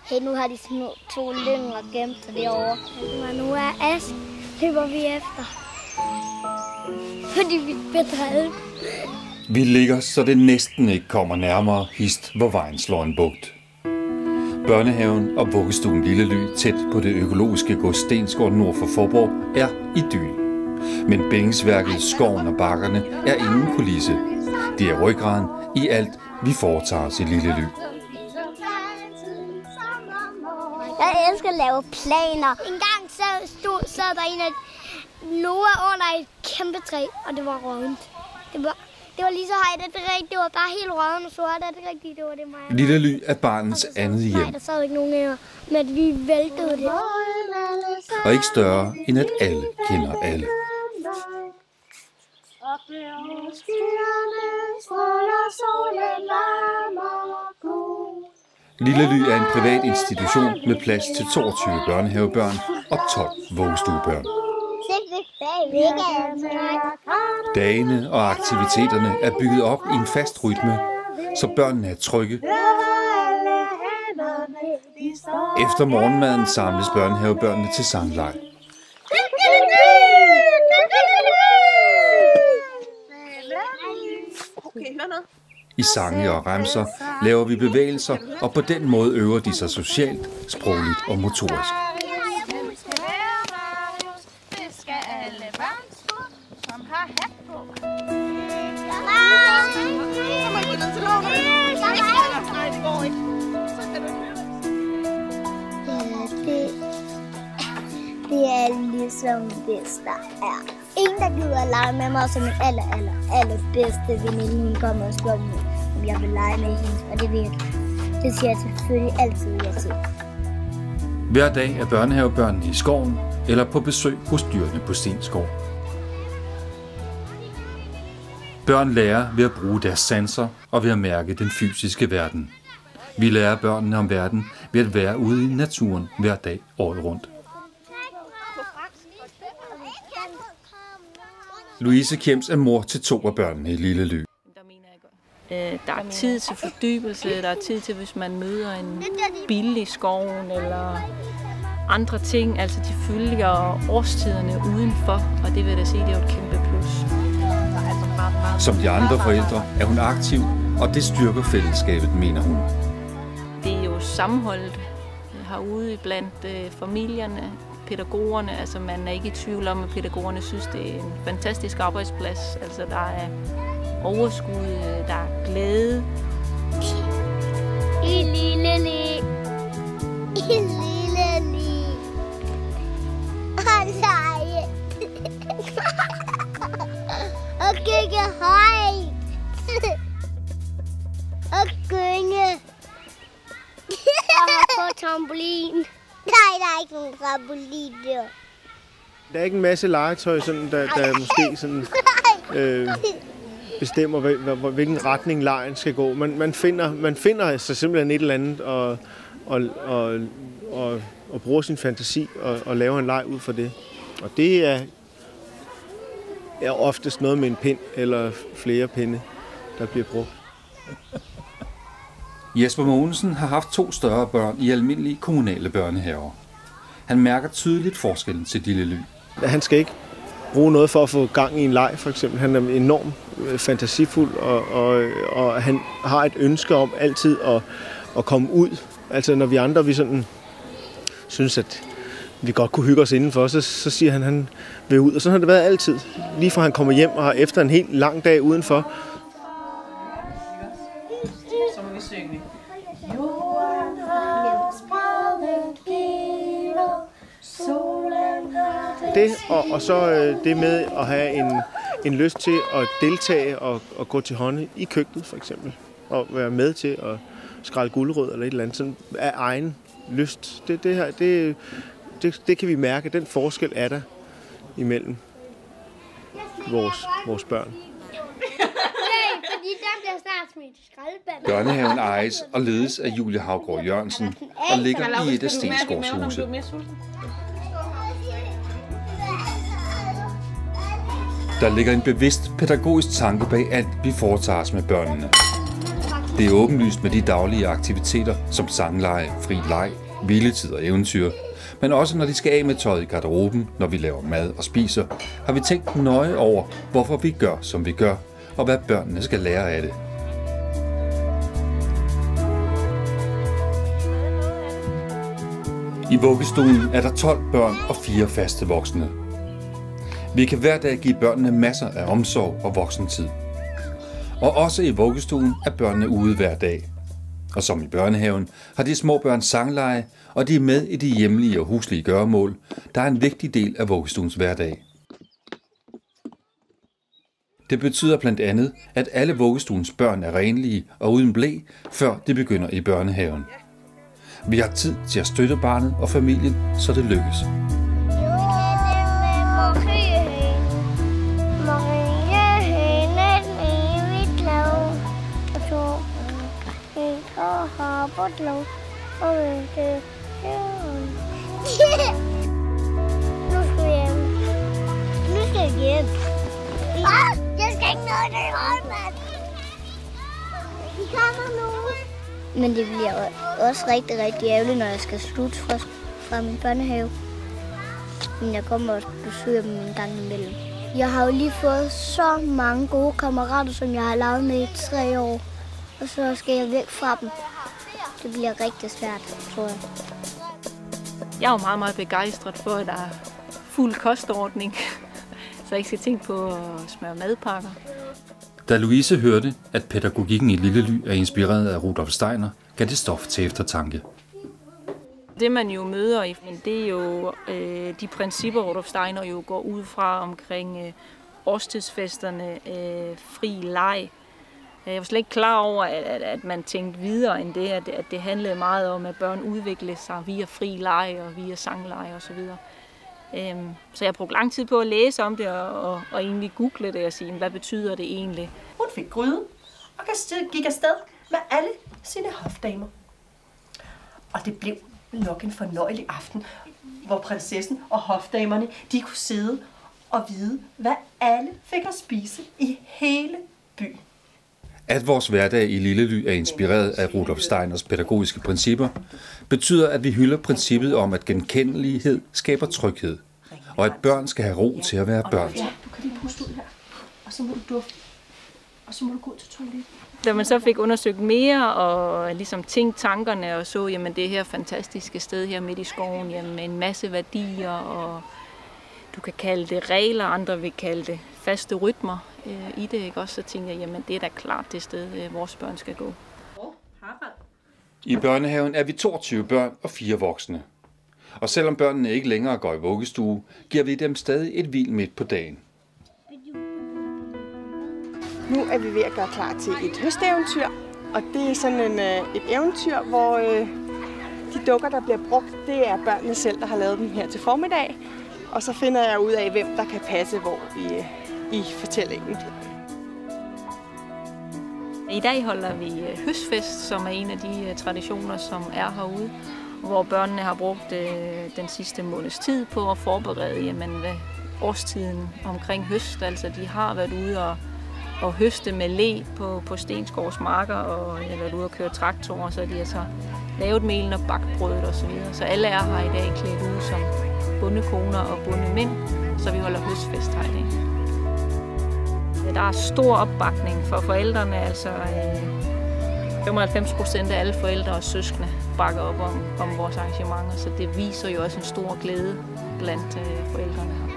Hey, nu har de små 2 lynger gemt derovre. Men nu er Ask, løber vi efter. Fordi vi bedre. Vi ligger, så det næsten ikke kommer nærmere hist, hvor vejen slår en bugt. Børnehaven og vuggestuen Lille Ly, tæt på det økologiske gods Stensgård nord for Faaborg, er idyl. Men bindingsværket, skoven og bakkerne er ingen kulisse. Det er ryggraden i alt, vi foretager os i Lille Ly. Jeg elsker at lave planer. En gang sad der en af Noah under et kæmpe træ, og det var rådent. Det var lige så højt, det var bare helt rådent og sort, det er rigtigt, det var det mig. Lille Ly er barnets andet hjem. Nej, der sad ikke nogen her, men at vi væltede det. Og ikke større, end at alle kender alle. Lille Ly er en privat institution med plads til 22 børnehavebørn og 12 vuggestuebørn. Dagene og aktiviteterne er bygget op i en fast rytme, så børnene er trygge. Efter morgenmaden samles børnehavebørnene til sangleg. I sange og remser laver vi bevægelser, og på den måde øver de sig socialt, sprogligt og motorisk. Det er ligesom hvis der er ingen, der gider at lege med mig, som min allerbedste veninde. Hun kommer og spørger mig, om jeg vil lege med hende, og det vil jeg. Det siger jeg selvfølgelig altid ja til. Hver dag er børnehavebørnene i skoven eller på besøg hos dyrene på Stensgård. Børn lærer ved at bruge deres sanser og ved at mærke den fysiske verden. Vi lærer børnene om verden ved at være ude i naturen hver dag året rundt. Louise Kjems er mor til 2 af børnene i Lille Ly. Der er tid til fordybelse, der er tid til, hvis man møder en bil i skoven eller andre ting. Altså de følger årstiderne udenfor, og det vil jeg da sige, det er jo et kæmpe plus. Som de andre forældre er hun aktiv, og det styrker fællesskabet, mener hun. Det er jo sammenholdet herude blandt familierne, pædagogerne. Altså man er ikke i tvivl om, at pædagogerne synes, det er en fantastisk arbejdsplads. Altså der er overskud, der er glæde. I Lille Ly. I Lille Ly. Og lege. Og kigge højt. Og gynge. Og på trampolin. Nej, der er ikke nogen trampolin der. Der er ikke en masse legetøj, sådan, der måske sådan, bestemmer, hvilken retning legen skal gå. Man finder sig simpelthen et eller andet og bruger sin fantasi og laver en leg ud for det. Og det er oftest noget med en pind eller flere pinde, der bliver brugt. Jesper Mogensen har haft 2 større børn i almindelige kommunale børnehaver. Han mærker tydeligt forskellen til Lille Ly. Han skal ikke bruge noget for at få gang i en leg, for eksempel. Han er enormt fantasifuld, og han har et ønske om altid at komme ud. Altså når vi andre sådan synes, at vi godt kunne hygge os indenfor, så siger han vil ud. Og sådan har det været altid. Lige fra han kommer hjem og har efter en helt lang dag udenfor. Så må vi synge. Det, og så det med at have en lyst til at deltage og gå til hånden i køkkenet for eksempel. Og være med til at skrælle gulerødder eller et eller andet sådan af egen lyst. Det kan vi mærke, den forskel er der imellem vores børn. Børnehaven ejes og ledes af Julie Havgård Jørgensen og ligger i et af Stensgårds huse. Der ligger en bevidst pædagogisk tanke bag alt, vi foretager os med børnene. Det er åbenlyst med de daglige aktiviteter som sangleje, fri leg, hviletid og eventyr. Men også når de skal af med tøjet i garderoben, når vi laver mad og spiser, har vi tænkt nøje over, hvorfor vi gør, som vi gør, og hvad børnene skal lære af det. I vuggestuen er der 12 børn og 4 faste voksne. Vi kan hver dag give børnene masser af omsorg og voksentid. Og også i vuggestuen er børnene ude hver dag. Og som i børnehaven har de små børn sangleje, og de er med i de hjemlige og huslige gøremål, der er en vigtig del af vuggestuens hverdag. Det betyder blandt andet, at alle vuggestuens børn er renlige og uden ble, før de begynder i børnehaven. Vi har tid til at støtte barnet og familien, så det lykkes. Nu skal jeg hjem. Jeg skal ikke nå det hold, mand. Vi kommer nu. Men det bliver også rigtig ærgerligt, når jeg skal slutte fra min børnehave. Men jeg kommer også besøge dem en gang imellem. Jeg har jo lige fået så mange gode kammerater, som jeg har lavet med i 3 år. Og så skal jeg væk fra dem. Det bliver rigtig svært, tror jeg. Jeg er jo meget, meget begejstret for, at der er fuld kostordning, så jeg ikke skal tænke på at smøre madpakker. Da Louise hørte, at pædagogikken i Lille Ly er inspireret af Rudolf Steiner, gav det stof til eftertanke. Det man jo møder i, det er jo de principper, Rudolf Steiner jo går ud fra omkring årstidsfesterne, fri leg. Jeg var slet ikke klar over, at man tænkte videre end det, at det handlede meget om, at børn udvikler sig via fri leg og via sangleje osv. Så jeg brugte lang tid på at læse om det og egentlig google det og sige, hvad betyder det egentlig? Hun fik gryden og gik afsted med alle sine hofdamer. Og det blev nok en fornøjelig aften, hvor prinsessen og hofdamerne de kunne sidde og vide, hvad alle fik at spise i hele byen. At vores hverdag i Lille Ly er inspireret af Rudolf Steiners pædagogiske principper, betyder, at vi hylder princippet om, at genkendelighed skaber tryghed, og at børn skal have ro til at være børn. Ja, du kan lige puste ud her, og så må du dufte, og så må du gå til toilettet. Da man så fik undersøgt mere og ligesom tænkt tankerne og så, jamen det her fantastiske sted her midt i skoven, jamen med en masse værdier, og du kan kalde det regler, andre vil kalde det faste rytmer i det, ikke også? Så tænker jeg, jamen det er da klart det sted, vores børn skal gå. I børnehaven er vi 22 børn og 4 voksne. Og selvom børnene ikke længere går i vuggestue, giver vi dem stadig et hvil midt på dagen. Nu er vi ved at gøre klar til et høsteventyr, og det er sådan et eventyr, hvor de dukker, der bliver brugt, det er børnene selv, der har lavet dem her til formiddag. Og så finder jeg ud af, hvem der kan passe hvor i fortællingen. I dag holder vi høstfest, som er en af de traditioner, som er herude, hvor børnene har brugt den sidste måneds tid på at forberede årstiden omkring høst. Altså de har været ude og høste med le på Stensgaards marker, og jeg har været ude og køre traktorer, så de har så lavet melen og bagt brødet osv. Så alle er her i dag klædt ud som bondekoner og bondemænd, så vi holder høstfest her i dag. Der er stor opbakning for forældrene, altså 95% af alle forældre og søskende bakker op om vores arrangementer, så det viser jo også en stor glæde blandt forældrene her.